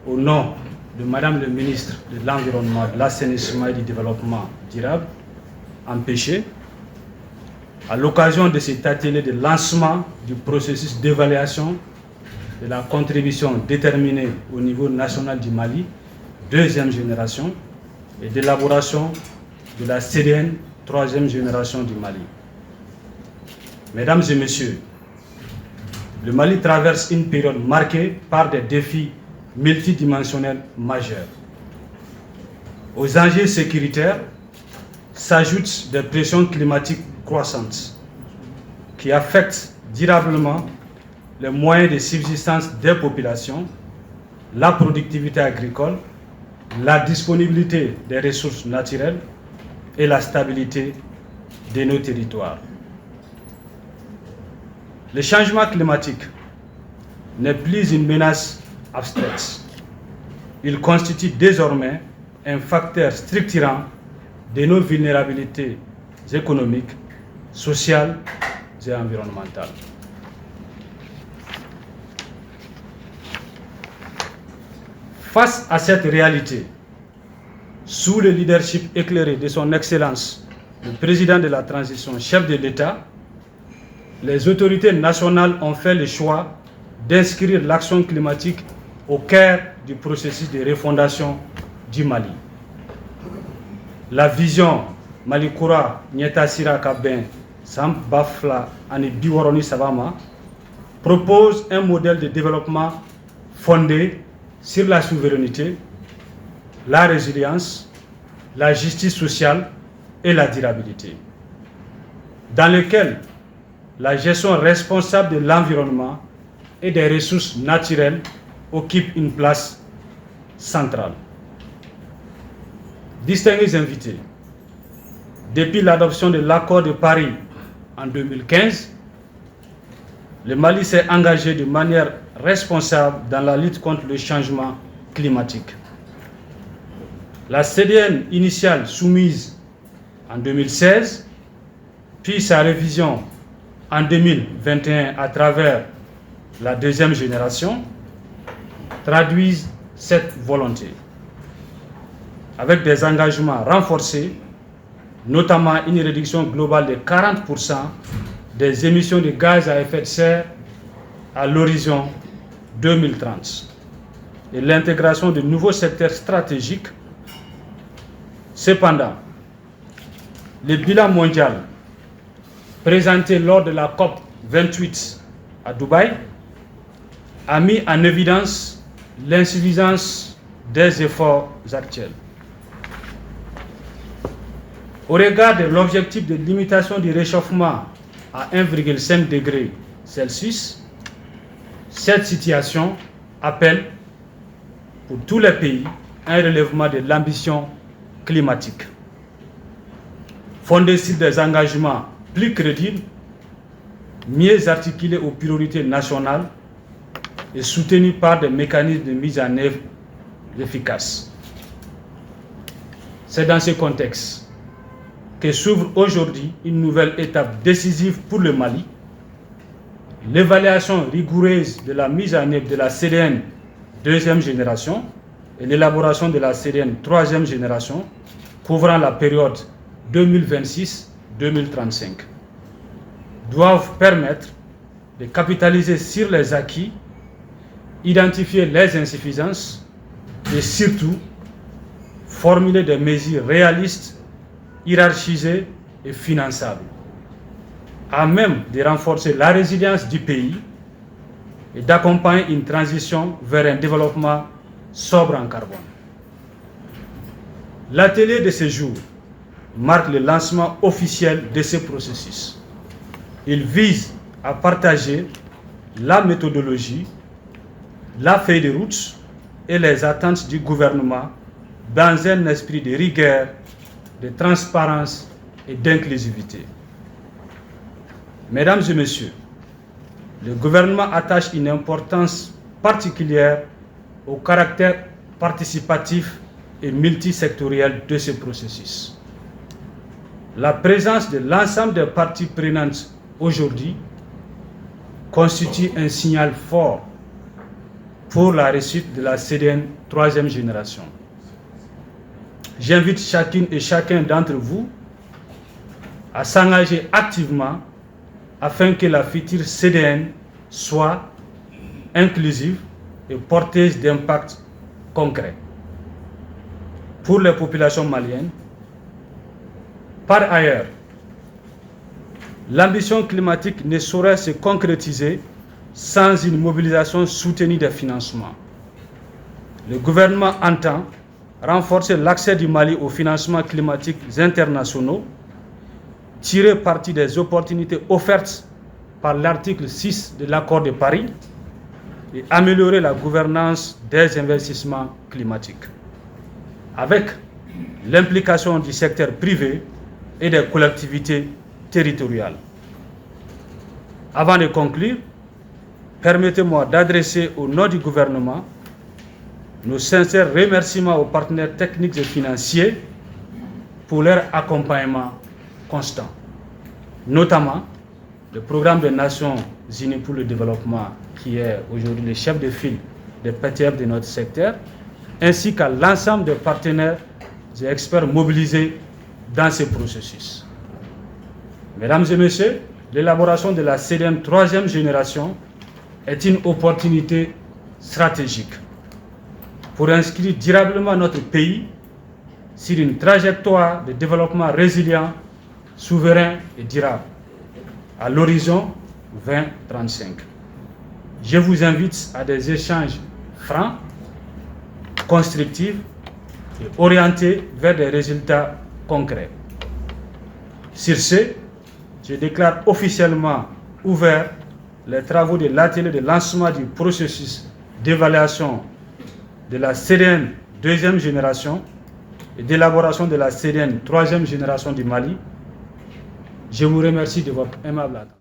au nom de Madame le ministre de l'Environnement, de l'Assainissement et du Développement durable, empêché, à l'occasion de cet atelier de lancement du processus d'évaluation de la contribution déterminée au niveau national du Mali, deuxième génération, et d'élaboration de la CDN, troisième génération du Mali. Mesdames et messieurs, le Mali traverse une période marquée par des défis multidimensionnels majeurs. Aux enjeux sécuritaires s'ajoutent des pressions climatiques croissantes qui affectent durablement les moyens de subsistance des populations, la productivité agricole, la disponibilité des ressources naturelles et la stabilité de nos territoires. Le changement climatique n'est plus une menace abstraite. Il constitue désormais un facteur structurant de nos vulnérabilités économiques, sociales et environnementales. Face à cette réalité, sous le leadership éclairé de son Excellence, le président de la transition, chef de l'État, les autorités nationales ont fait le choix d'inscrire l'action climatique au cœur du processus de refondation du Mali. La vision Malikura Nyetasira Kaben Sam Bafla Ani Biwaroni Savama propose un modèle de développement fondé sur la souveraineté, la résilience, la justice sociale et la durabilité, dans lequel la gestion responsable de l'environnement et des ressources naturelles occupe une place centrale. Distingués invités, depuis l'adoption de l'accord de Paris en 2015, le Mali s'est engagé de manière responsable dans la lutte contre le changement climatique. La CDN initiale soumise en 2016, puis sa révision en 2021 à travers la deuxième génération, traduisent cette volonté, avec des engagements renforcés, notamment une réduction globale de 40% des émissions de gaz à effet de serre à l'horizon 2030 et l'intégration de nouveaux secteurs stratégiques. Cependant, le bilan mondial présenté lors de la COP 28 à Dubaï a mis en évidence l'insuffisance des efforts actuels. Au regard de l'objectif de limitation du réchauffement à 1,5 degré Celsius, cette situation appelle pour tous les pays un relèvement de l'ambition climatique, fondé sur des engagements plus crédibles, mieux articulés aux priorités nationales et soutenus par des mécanismes de mise en œuvre efficaces. C'est dans ce contexte que s'ouvre aujourd'hui une nouvelle étape décisive pour le Mali, l'évaluation rigoureuse de la mise en œuvre de la CDN deuxième génération et l'élaboration de la CDN troisième génération couvrant la période 2026-2035 doivent permettre de capitaliser sur les acquis, identifier les insuffisances et surtout formuler des mesures réalistes, hiérarchisées et finançables, à même de renforcer la résilience du pays et d'accompagner une transition vers un développement sobre en carbone. L'atelier de ce jour marque le lancement officiel de ce processus. Il vise à partager la méthodologie, la feuille de route et les attentes du gouvernement dans un esprit de rigueur, de transparence et d'inclusivité. Mesdames et messieurs, le gouvernement attache une importance particulière au caractère participatif et multisectoriel de ce processus. La présence de l'ensemble des parties prenantes aujourd'hui constitue un signal fort pour la réussite de la CDN 3e génération. J'invite chacune et chacun d'entre vous à s'engager activement afin que la future CDN soit inclusive et porteuse d'impact concret pour les populations maliennes. Par ailleurs, l'ambition climatique ne saurait se concrétiser sans une mobilisation soutenue des financements. Le gouvernement entend renforcer l'accès du Mali aux financements climatiques internationaux, tirer parti des opportunités offertes par l'article 6 de l'accord de Paris et améliorer la gouvernance des investissements climatiques, avec l'implication du secteur privé et des collectivités territoriales. Avant de conclure, permettez-moi d'adresser au nom du gouvernement nos sincères remerciements aux partenaires techniques et financiers pour leur accompagnement constant, notamment le programme des Nations Unies pour le développement, qui est aujourd'hui le chef de file des PTF de notre secteur, ainsi qu'à l'ensemble des partenaires et experts mobilisés dans ce processus. Mesdames et messieurs, l'élaboration de la CDN 3e génération est une opportunité stratégique pour inscrire durablement notre pays sur une trajectoire de développement résilient, souverain et durable à l'horizon 2035. Je vous invite à des échanges francs, constructifs et orientés vers des résultats concrets. Sur ce, je déclare officiellement ouvert les travaux de l'atelier de lancement du processus d'évaluation de la CDN 2e génération et d'élaboration de la CDN 3e génération du Mali. Je vous remercie de votre aimable attention.